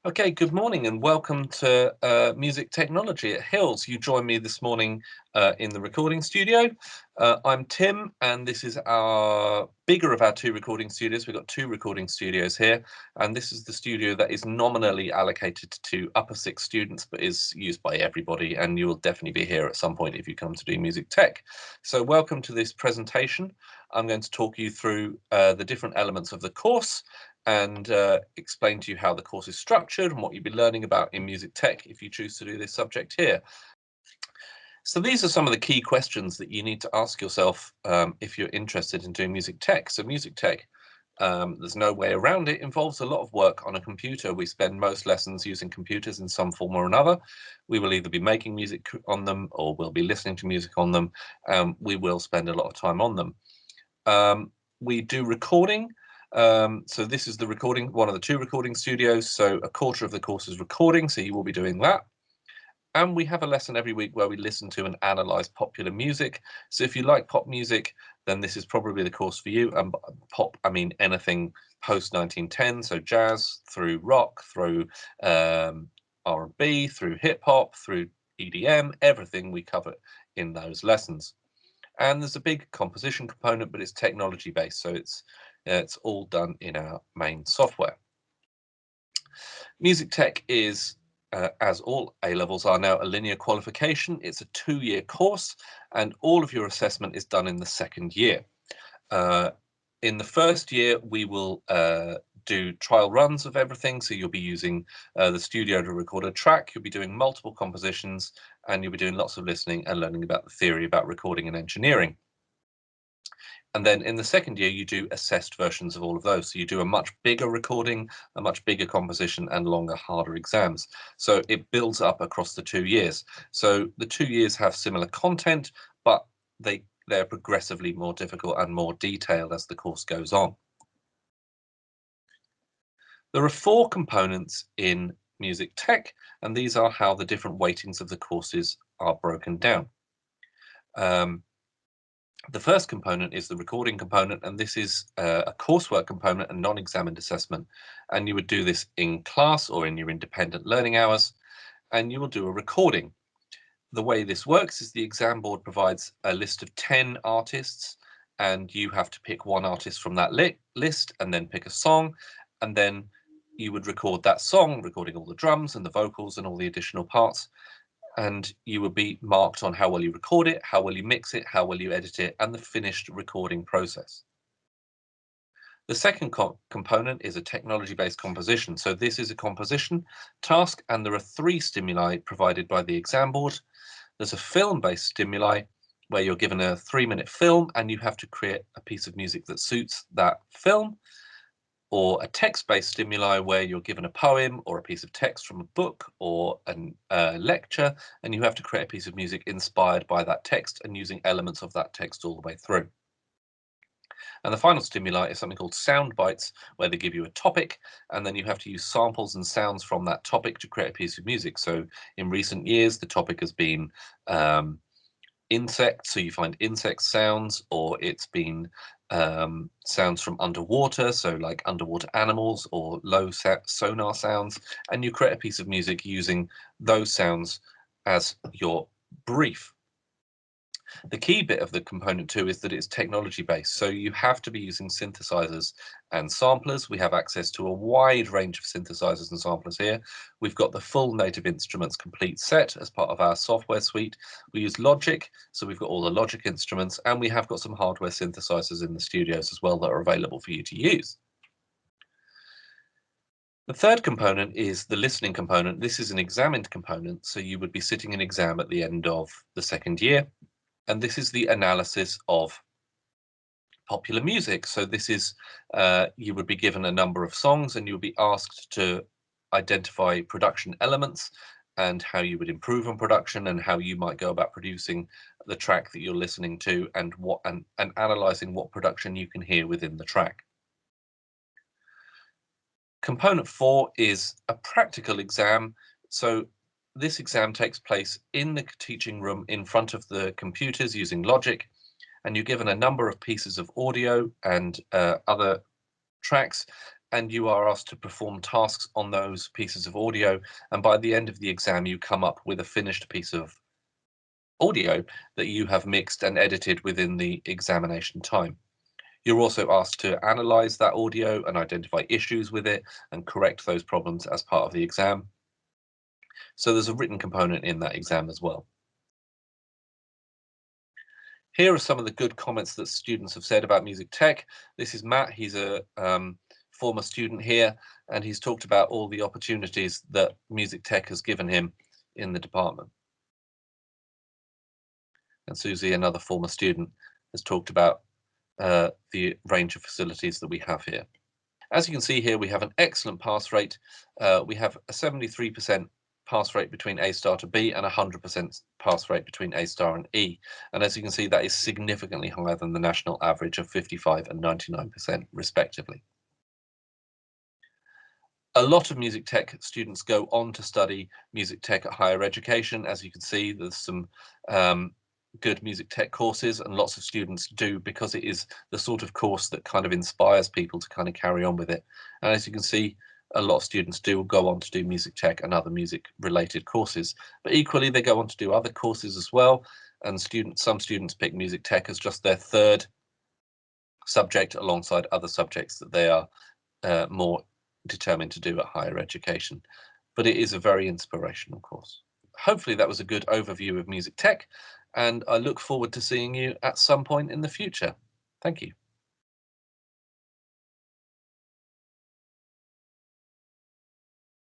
Okay, good morning and welcome to Music Technology at Hills. You join me this morning in the recording studio. I'm Tim, and this is our bigger of our two recording studios. We've got two recording studios here, and this is the studio that is nominally allocated to upper six students, but is used by everybody, and you will definitely be here at some point if you come to do music tech. So welcome to this presentation. I'm going to talk you through the different elements of the course and explain to you how the course is structured and what you'll be learning about in music tech if you choose to do this subject here. So these are some of the key questions that you need to ask yourself if you're interested in doing music tech. So music tech, there's no way around it, involves a lot of work on a computer. We spend most lessons using computers in some form or another. We will either be making music on them or we'll be listening to music on them. We will spend a lot of time on them. We do recording. So this is the recording, one of the two recording studios. So a quarter of the course is recording, so you will be doing that. And we have a lesson every week where we listen to and analyze popular music. So if you like pop music, then this is probably the course for you. And pop, I mean anything post 1910, so jazz through rock, through R&B, through hip hop, through EDM, everything we cover in those lessons. And there's a big composition component, but it's technology based, so it's all done in our main software. Music tech is, as all A levels are now, a linear qualification. It's a 2-year course, and all of your assessment is done in the second year. In the first year, we will do trial runs of everything. So you'll be using the studio to record a track. You'll be doing multiple compositions, and you'll be doing lots of listening and learning about the theory about recording and engineering. And then in the second year, you do assessed versions of all of those. So you do a much bigger recording, a much bigger composition, and longer, harder exams. So it builds up across the 2 years. So the 2 years have similar content, but they're progressively more difficult and more detailed as the course goes on. There are 4 components in music tech, and these are how the different weightings of the courses are broken down. The first component is the recording component, and this is a coursework component and non-examined assessment. And you would do this in class or in your independent learning hours, and you will do a recording. The way this works is the exam board provides a list of 10 artists, and you have to pick one artist from that list and then pick a song, and then you would record that song, recording all the drums and the vocals and all the additional parts. And you will be marked on how well you record it, how well you mix it, how well you edit it, and the finished recording process. The second component is a technology-based composition. So this is a composition task, and there are 3 stimuli provided by the exam board. There's a film-based stimuli where you're given a 3-minute film and you have to create a piece of music that suits that film, or a text-based stimuli where you're given a poem or a piece of text from a book or a lecture, and you have to create a piece of music inspired by that text and using elements of that text all the way through. And the final stimuli is something called sound bites, where they give you a topic, and then you have to use samples and sounds from that topic to create a piece of music. So in recent years, the topic has been insects, so you find insect sounds, or it's been sounds from underwater, so like underwater animals or low sonar sounds, and you create a piece of music using those sounds as your brief. The key bit of the component too is that it's technology based, so you have to be using synthesizers and samplers. We have access to a wide range of synthesizers and samplers here. We've got the full Native Instruments complete set as part of our software suite. We use Logic, so we've got all the Logic instruments, and we have got some hardware synthesizers in the studios as well that are available for you to use. The third component is the listening component. This is an examined component, so you would be sitting an exam at the end of the second year. And this is the analysis of popular music. So this is, you would be given a number of songs and you would be asked to identify production elements and how you would improve on production and how you might go about producing the track that you're listening to, and analyzing what production you can hear within the track. Component 4 is a practical exam. So this exam takes place in the teaching room in front of the computers using Logic, and you're given a number of pieces of audio and other tracks, and you are asked to perform tasks on those pieces of audio. And by the end of the exam, you come up with a finished piece of audio that you have mixed and edited within the examination time. You're also asked to analyze that audio and identify issues with it and correct those problems as part of the exam. So there's a written component in that exam as well. Here are some of the good comments that students have said about music tech. This is Matt. He's a former student here, and he's talked about all the opportunities that music tech has given him in the department. And Susie, another former student, has talked about the range of facilities that we have here. As you can see here, we have an excellent pass rate. We have a 73% pass rate between A star to B and 100% pass rate between A star and E. And as you can see, that is significantly higher than the national average of 55 and 99% respectively. A lot of music tech students go on to study music tech at higher education. As you can see, there's some good music tech courses, and lots of students do, because it is the sort of course that kind of inspires people to kind of carry on with it. And as you can see, a lot of students do go on to do music tech and other music related courses, but equally they go on to do other courses as well. And some students pick music tech as just their third subject alongside other subjects that they are more determined to do at higher education. But it is a very inspirational course. Hopefully that was a good overview of music tech, and I look forward to seeing you at some point in the future. Thank you.